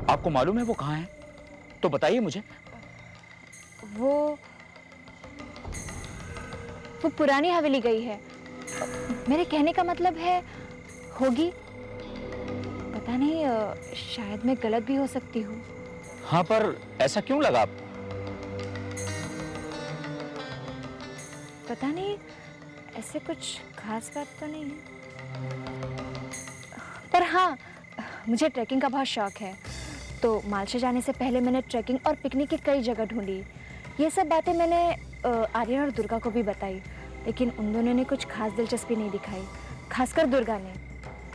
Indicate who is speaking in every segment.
Speaker 1: आपको मालूम है वो कहाँ है? तो बताइए मुझे।
Speaker 2: वो पुरानी हवेली गई है। मेरे कहने का मतलब है होगी। पता नहीं, शायद मैं गलत भी हो सकती हूँ।
Speaker 1: हाँ, पर ऐसा क्यों लगा आपको?
Speaker 2: पता नहीं, ऐसे कुछ खास बात तो नहीं है। पर हाँ, मुझे ट्रैकिंग का बहुत शौक है। तो मालशा जाने से पहले मैंने ट्रैकिंग और पिकनिक की कई जगह ढूंढी। ये सब बातें मैंने आर्यन और दुर्गा को भी बताई, लेकिन उन दोनों ने कुछ खास दिलचस्पी नहीं दिखाई, खासकर दुर्गा ने।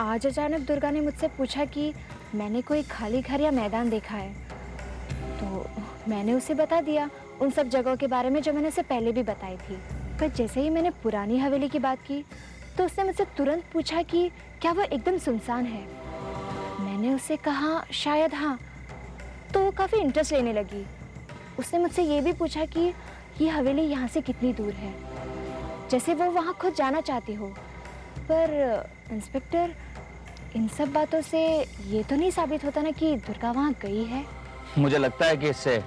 Speaker 2: आज अचानक दुर्गा ने मुझसे पूछा कि मैंने कोई खाली घर या मैदान देखा है। तो मैंने उसे बता दिया उन सब जगहों के बारे में जो मैंने उसे पहले भी बताई थी। पर जैसे ही मैंने पुरानी हवेली की बात की तो उसने मुझसे तुरंत पूछा कि क्या वो एकदम सुनसान है। मैंने उससे कहा शायद हाँ, तो वो काफ़ी इंटरेस्ट लेने लगी। उसने मुझसे ये भी पूछा कि ये हवेली यहाँ से कितनी दूर है, जैसे वो वहाँ खुद जाना चाहती हो। पर इंस्पेक्टर, इन सब बातों से ये तो नहीं साबित होता ना कि दुर्गा वहाँ गई है।
Speaker 1: मुझे लगता है कि इससे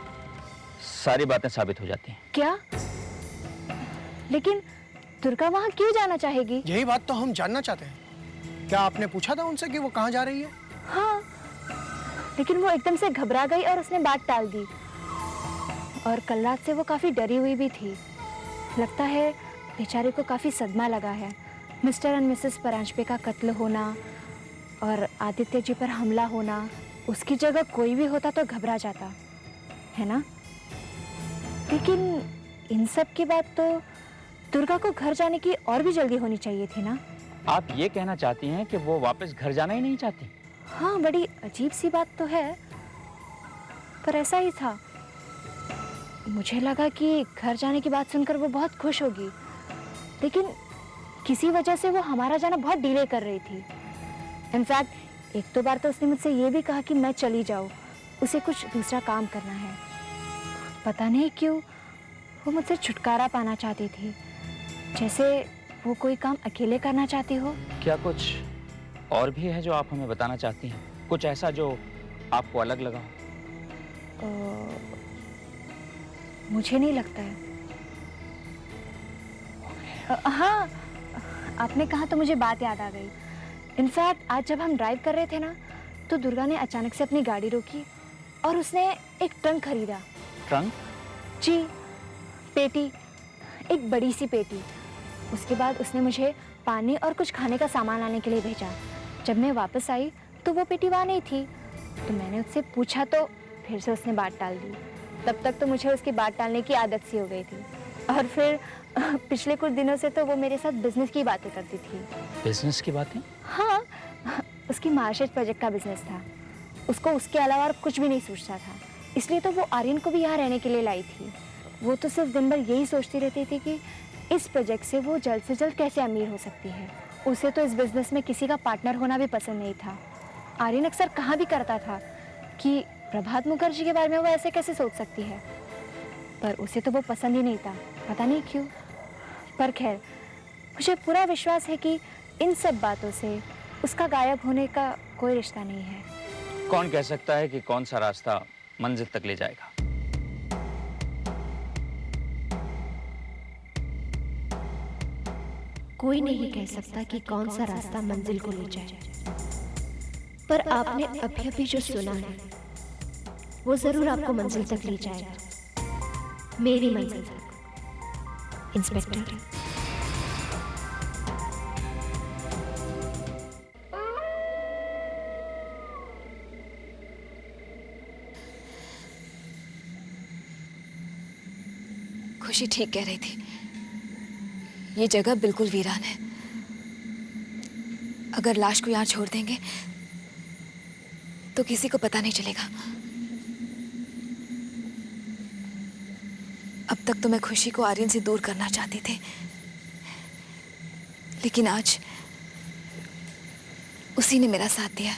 Speaker 1: सारी बातें साबित हो जाती हैं।
Speaker 2: क्या? लेकिन दुर्गा वहाँ क्यों जाना चाहेगी?
Speaker 3: यही बात तो हम जानना चाहते हैं। क्या आपने पूछा था उनसे कि वो कहाँ जा रही है?
Speaker 2: हाँ, लेकिन वो एकदम से घबरा गई और उसने बात टाल दी। और कल रात से वो काफ़ी डरी हुई भी थी। लगता है बेचारे को काफ़ी सदमा लगा है। मिस्टर एंड मिसेस परांजपे का कत्ल होना और आदित्य जी पर हमला होना। उसकी जगह कोई भी होता तो घबरा जाता, है ना? लेकिन इन सब की बात तो दुर्गा को घर जाने की और भी जल्दी होनी चाहिए थी ना?
Speaker 1: आप ये कहना चाहती हैं कि वो वापस घर जाना ही नहीं चाहती?
Speaker 2: हाँ, बड़ी अजीब सी बात तो है, पर ऐसा ही था। मुझे लगा कि घर जाने की बात सुनकर वो बहुत खुश होगी, लेकिन किसी वजह से वो हमारा जाना बहुत डिले कर रही थी। इनफैक्ट एक दो बार तो उसने मुझसे ये भी कहा कि मैं चली जाऊँ, उसे कुछ दूसरा काम करना है। पता नहीं क्यों वो मुझसे छुटकारा पाना चाहती थी, जैसे वो कोई काम अकेले करना चाहती हो।
Speaker 1: क्या कुछ और भी है जो आप हमें बताना चाहती हैं? कुछ ऐसा जो आपको अलग लगा हो?
Speaker 2: मुझे नहीं लगता है। हाँ, आपने कहा तो मुझे बात याद आ गई। इनफैक्ट आज जब हम ड्राइव कर रहे थे ना, तो दुर्गा ने अचानक से अपनी गाड़ी रोकी और उसने एक ट्रंक खरीदा।
Speaker 1: ट्रंक?
Speaker 2: जी, पेटी, एक बड़ी सी पेटी। उसके बाद उसने मुझे पानी और कुछ खाने का सामान लाने के लिए भेजा। जब मैं वापस आई तो वो पेटी वहाँ नहीं थी। तो मैंने उससे पूछा तो फिर से उसने बात टाल दी। तब तक तो मुझे उसकी बात टालने की आदत सी हो गई थी। और फिर पिछले कुछ दिनों से तो वो मेरे साथ बिजनेस की बातें करती थी।
Speaker 1: बिजनेस की बातें?
Speaker 2: हाँ, उसकी मार्शेज प्रोजेक्ट का बिजनेस था। उसको उसके अलावा और कुछ भी नहीं सोचता था, इसलिए तो वो आर्यन को भी यहाँ रहने के लिए लाई थी। वो तो सिर्फ दिन भर यही सोचती रहती थी कि इस प्रोजेक्ट से वो जल्द से जल्द कैसे अमीर हो सकती है। उसे तो इस बिजनेस में किसी का पार्टनर होना भी पसंद नहीं था। आर्यन अक्सर कहा भी करता था कि प्रभात मुखर्जी के बारे में वो ऐसे कैसे सोच सकती है, पर उसे तो वो पसंद ही नहीं था, पता नहीं क्यों। पर खैर, मुझे पूरा विश्वास है कि इन सब बातों से उसका गायब होने का कोई रिश्ता नहीं है।
Speaker 1: कौन कह सकता है कि कौन सा रास्ता मंजिल तक ले जाएगा?
Speaker 4: कोई नहीं कह सकता कि कौन सा रास्ता मंजिल को ले जाए, पर आपने अभी अभी जो सुना है वो जरूर आपको मंजिल तक ले जाएगा, मेरी मंजिल तक, इंस्पेक्टर।
Speaker 5: खुशी ठीक कह रही थी, ये जगह बिल्कुल वीरान है। अगर लाश को यहाँ छोड़ देंगे तो किसी को पता नहीं चलेगा। अब तक तो मैं खुशी को आर्यन से दूर करना चाहती थी, लेकिन आज उसी ने मेरा साथ दिया।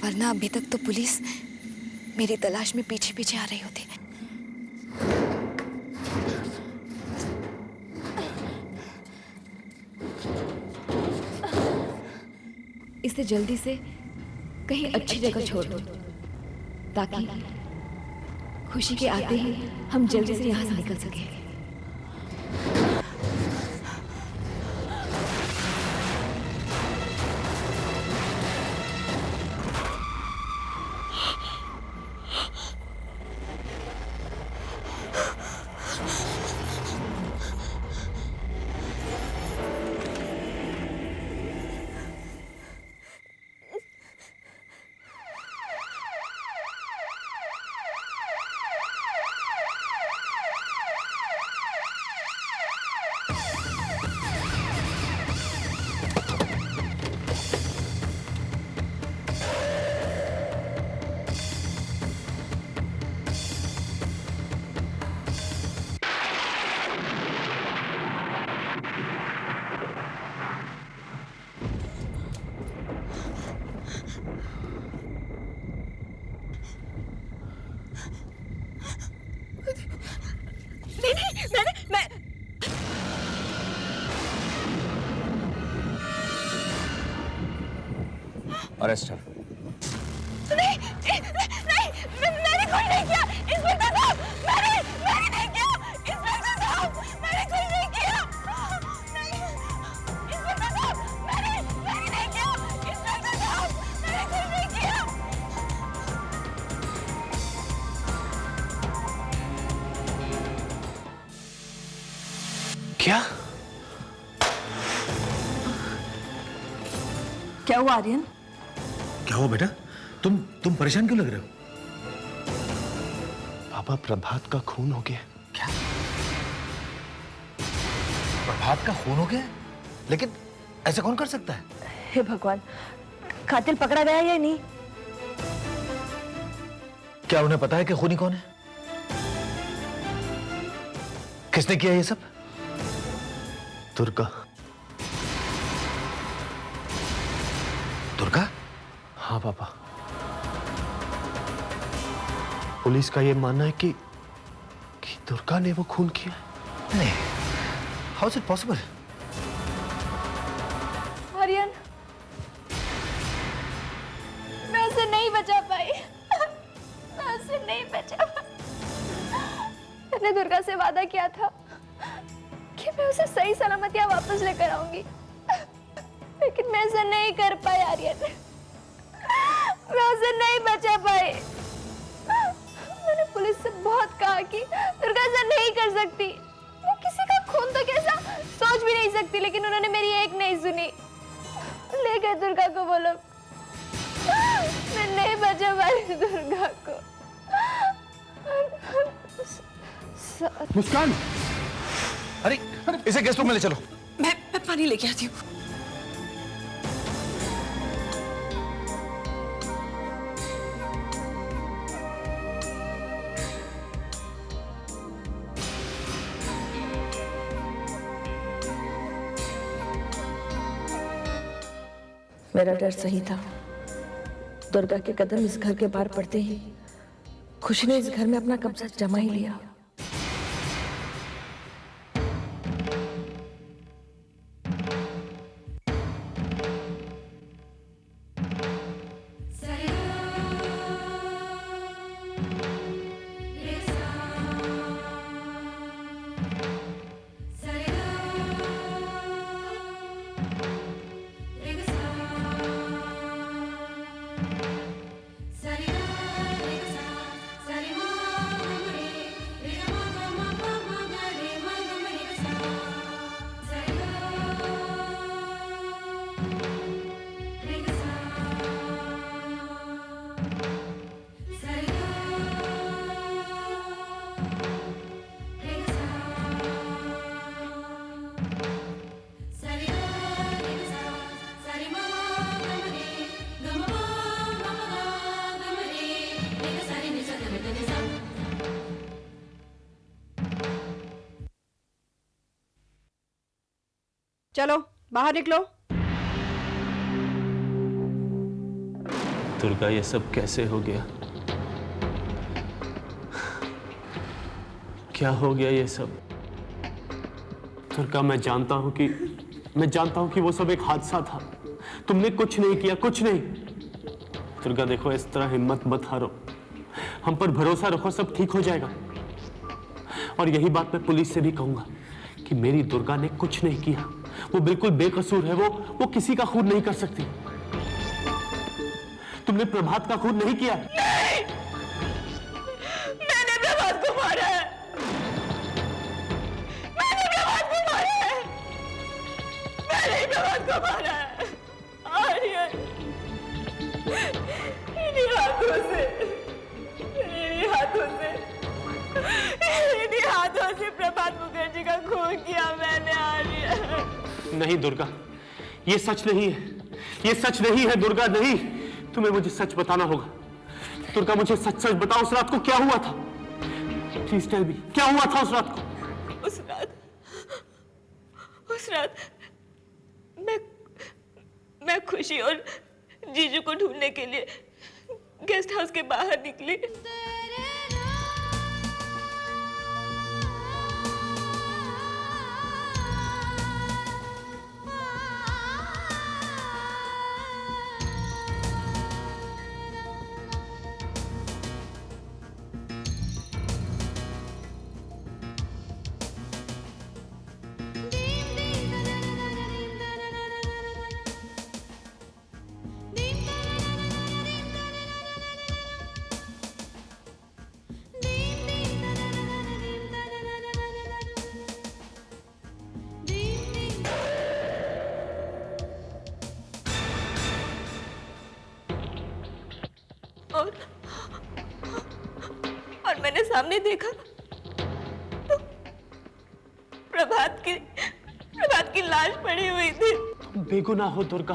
Speaker 5: वरना अभी तक तो पुलिस मेरी तलाश में पीछे पीछे आ रही होती। इसे जल्दी से कहीं अच्छी जगह छोड़ दो, ताकि खुशी के आते ही हम जल्दी से यहाँ से निकल सकें।
Speaker 1: अरेस्ट है।
Speaker 2: नहीं, मैंने कुछ नहीं किया इंस्पेक्टर साहब, मैंने नहीं किया इंस्पेक्टर साहब, मैंने कुछ नहीं किया। नहीं इंस्पेक्टर साहब, मैंने नहीं किया इंस्पेक्टर साहब, मैंने कुछ नहीं किया।
Speaker 3: क्या
Speaker 5: क्या हुआ आर्यन?
Speaker 6: क्या हुआ बेटा? तुम परेशान क्यों लग रहे हो?
Speaker 3: पापा, प्रभात का खून हो गया।
Speaker 6: क्या? प्रभात का खून हो गया? लेकिन ऐसा कौन कर सकता है?
Speaker 2: हे भगवान, कातिल पकड़ा गया या नहीं?
Speaker 6: क्या उन्हें पता है कि खूनी कौन है? किसने किया ये सब?
Speaker 3: दुर्गा।
Speaker 6: दुर्गा?
Speaker 3: हाँ पापा, पुलिस का यह मानना है कि दुर्गा ने वो खून किया।
Speaker 6: नहीं, how is it possible?
Speaker 2: Aryan, मैं उसे नहीं बचा पाई, मैं उसे नहीं बचा पाई। मैंने दुर्गा से वादा किया था कि मैं उसे सही सलामत यहाँ वापस लेकर आऊंगी, लेकिन मैं ऐसा नहीं कर पाई आर्यन, मैं उसे नहीं बचा पाई। मैंने पुलिस से बहुत कहा कि दुर्गा ऐसा नहीं कर सकती, वो किसी का खून तो कैसा सोच भी नहीं सकती, लेकिन उन्होंने मेरी एक नहीं सुनी, ले गए दुर्गा को वो लोग। मैं नहीं बचा पाई दुर्गा को।
Speaker 3: मुस्कान,
Speaker 6: अरे इसे गेस्ट रूम में ले चलो।
Speaker 5: मैं पानी लेके आती हूँ।
Speaker 7: मेरा डर सही था। दुर्गा के कदम इस घर के बाहर पड़ते ही खुशी ने इस घर में अपना कब्जा जमा ही लिया।
Speaker 8: चलो बाहर निकलो।
Speaker 9: दुर्गा, ये सब कैसे हो गया? क्या हो गया ये सब? दुर्गा, मैं जानता हूं कि वो सब एक हादसा था, तुमने कुछ नहीं किया, कुछ नहीं। दुर्गा देखो, इस तरह हिम्मत मत हारो, हम पर भरोसा रखो, सब ठीक हो जाएगा। और यही बात मैं पुलिस से भी कहूंगा कि मेरी दुर्गा ने कुछ नहीं किया, वो बिल्कुल बेकसूर है, वो किसी का खून नहीं कर सकती। तुमने प्रभात का खून नहीं किया।
Speaker 5: नहीं, मैंने प्रभात को मारा है, मैंने प्रभात को मारा है, मैंने प्रभात को मारा है। आर्यन, इन्हीं हाथों से, इन्हीं हाथों से, इन्हीं हाथों से प्रभात मुखर्जी का खून किया मैंने। आर्यन
Speaker 9: नहीं दुर्गा, ये सच नहीं है, ये सच नहीं है दुर्गा, नहीं। तुम्हें मुझे सच बताना होगा। दुर्गा मुझे सच सच बताओ, उस रात को क्या हुआ था? प्लीज टेल मी, क्या हुआ था उस रात को?
Speaker 5: उस रात मैं खुशी और जीजू को ढूंढने के लिए गेस्ट हाउस के बाहर निकली। और मैंने सामने देखा तो प्रभात की लाश पड़ी हुई थी।
Speaker 9: तुम बेगुनाह हो दुर्गा,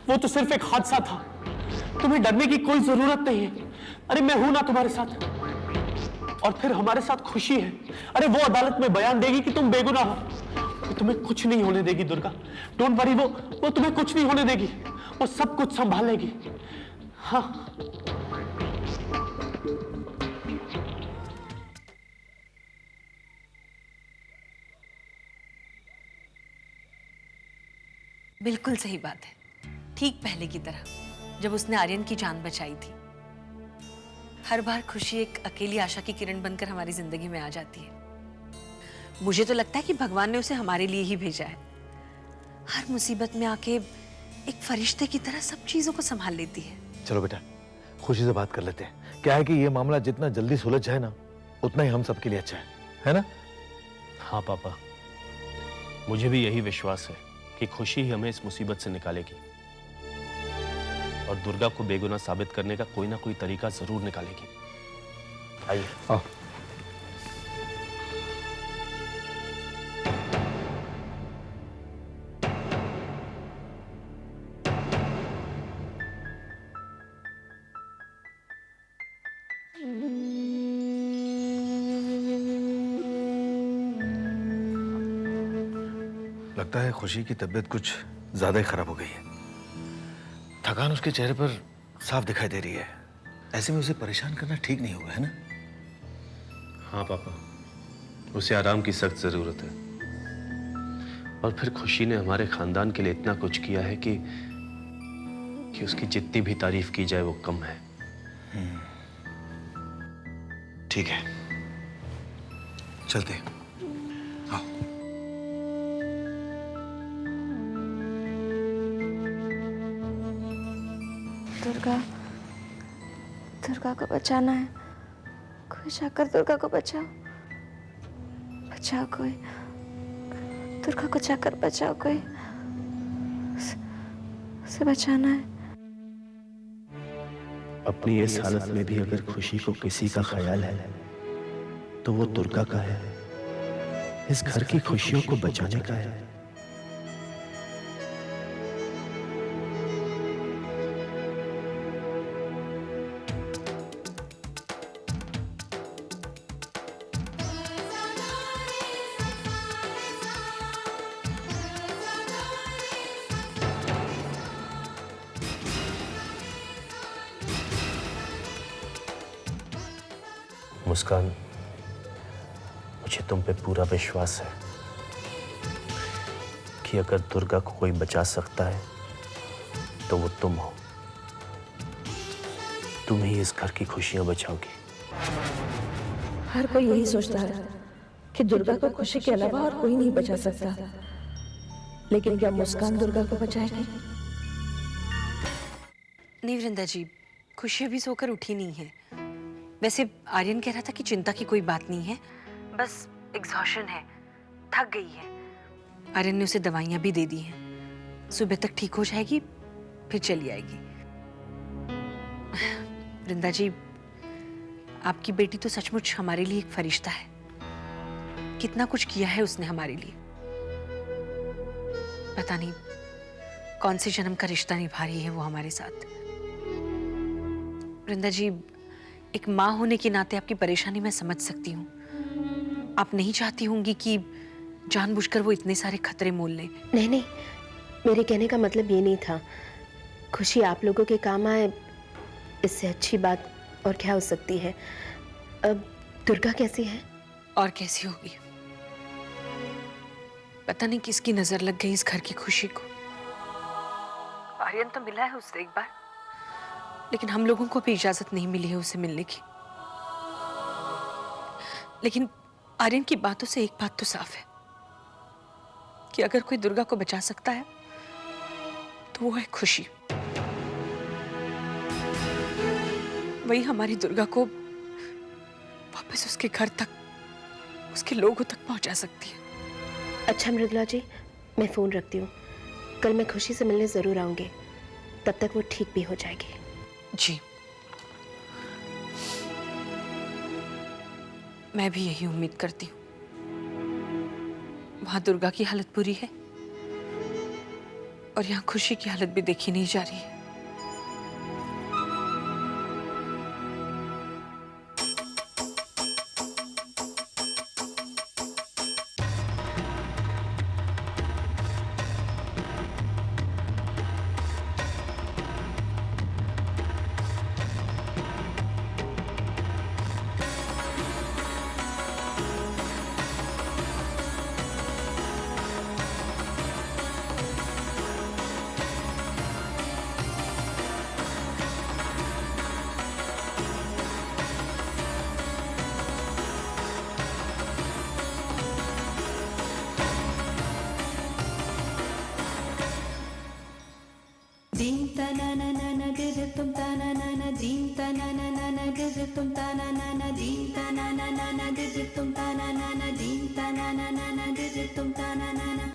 Speaker 9: वो तो सिर्फ एक हादसा था, तुम्हें डरने की कोई जरूरत नहीं है। अरे मैं हूं ना तुम्हारे साथ, और फिर हमारे साथ खुशी है। अरे वो अदालत में बयान देगी कि तुम बेगुनाह हो, वो तुम्हें कुछ नहीं होने देगी दुर्गा, डोंट वरी, वो तुम्हें कुछ नहीं होने देगी, वो सब कुछ संभालेगी। हाँ,
Speaker 10: बिल्कुल सही बात है, ठीक पहले की तरह जब उसने आर्यन की जान बचाई थी। हर बार खुशी एक अकेली आशा की किरण बनकर हमारी जिंदगी में आ जाती है। मुझे तो लगता है कि भगवान ने उसे हमारे लिए ही भेजा है। हर मुसीबत में आके एक फरिश्ते की तरह सब चीजों को संभाल लेती है।
Speaker 6: चलो बेटा, खुशी से बात कर लेते हैं। क्या है कि ये मामला जितना जल्दी सुलझ जाए ना, उतना ही हम सबके लिए अच्छा है ना?
Speaker 9: हाँ पापा, मुझे भी यही विश्वास है कि खुशी ही हमें इस मुसीबत से निकालेगी, और दुर्गा को बेगुनाह साबित करने का कोई ना कोई तरीका जरूर निकालेगी। आइए।
Speaker 6: आओ। लगता है खुशी की तबीयत कुछ ज्यादा ही खराब हो गई है। थकान उसके चेहरे पर साफ दिखाई दे रही है। ऐसे में उसे परेशान करना ठीक नहीं होगा, है ना?
Speaker 9: हाँ पापा, उसे आराम की सख्त जरूरत है। और फिर खुशी ने हमारे खानदान के लिए इतना कुछ किया है कि उसकी जितनी भी तारीफ की जाए वो कम है।
Speaker 6: ठीक है, चलते हैं। आओ।
Speaker 2: दुर्गा को बचाना है। कोई जाकर दुर्गा को बचाओ, बचाओ कोई, दुर्गा को जाकर बचाओ कोई, उसे बचाना है।
Speaker 11: अपनी इस हालत में भी अगर खुशी को किसी का ख्याल है तो वो दुर्गा का है, इस घर की खुशियों को बचाने का है।
Speaker 9: मुस्कान, मुझे तुम पे पूरा विश्वास है कि अगर दुर्गा को कोई बचा सकता है
Speaker 11: तो वो तुम हो। तुम ही इस घर की खुशियां बचाओगी।
Speaker 7: हर कोई यही सोचता है कि दुर्गा को खुशी के अलावा और कोई नहीं बचा सकता, लेकिन क्या मुस्कान दुर्गा को बचाएगी?
Speaker 10: नहीं वृंदा जी, खुशी अभी सोकर उठी नहीं है। वैसे आर्यन कह रहा था कि चिंता की कोई बात नहीं है, बस एग्जॉशन है, थक गई है। आर्यन ने उसे दवाइयां भी दे दी हैं, सुबह तक ठीक हो जाएगी, फिर चली आएगी। वृंदा जी, आपकी बेटी तो सचमुच हमारे लिए एक फरिश्ता है। कितना कुछ किया है उसने हमारे लिए। पता नहीं कौन से जन्म का रिश्ता निभा रही है वो हमारे साथ। वृंदा जी, एक माँ होने के नाते आपकी परेशानी मैं समझ सकती हूँ। आप नहीं चाहती होंगी कि जानबूझकर वो इतने सारे खतरे मोल ले।
Speaker 4: नहीं नहीं, मेरे कहने का मतलब ये नहीं था। खुशी आप लोगों के काम आए, इससे अच्छी बात और क्या हो सकती है। अब दुर्गा कैसी है?
Speaker 10: और कैसी होगी? पता नहीं किसकी नजर लग गई इस घर की खुशी को। आर्यन तो मिला है उससे एक बार, लेकिन हम लोगों को भी इजाजत नहीं मिली है उसे मिलने की। लेकिन आर्यन की बातों से एक बात तो साफ है कि अगर कोई दुर्गा को बचा सकता है तो वो है खुशी। वही हमारी दुर्गा को वापस उसके घर तक, उसके लोगों तक पहुंचा सकती है।
Speaker 4: अच्छा मृदुला जी, मैं फोन रखती हूँ। कल मैं खुशी से मिलने जरूर आऊंगी, तब तक वो ठीक भी हो जाएगी।
Speaker 10: जी, मैं भी यही उम्मीद करती हूँ। वहां दुर्गा की हालत बुरी है और यहाँ खुशी की हालत भी देखी नहीं जा रही है।
Speaker 5: दीं तना ना ना ना गिर तुम तना ना ना दीं तना ना ना ना गिर तुम तना ना ना दीं तना ना ना ना गिर तुम तना ना ना दीं तना ना ना ना गिर तुम तना ना ना।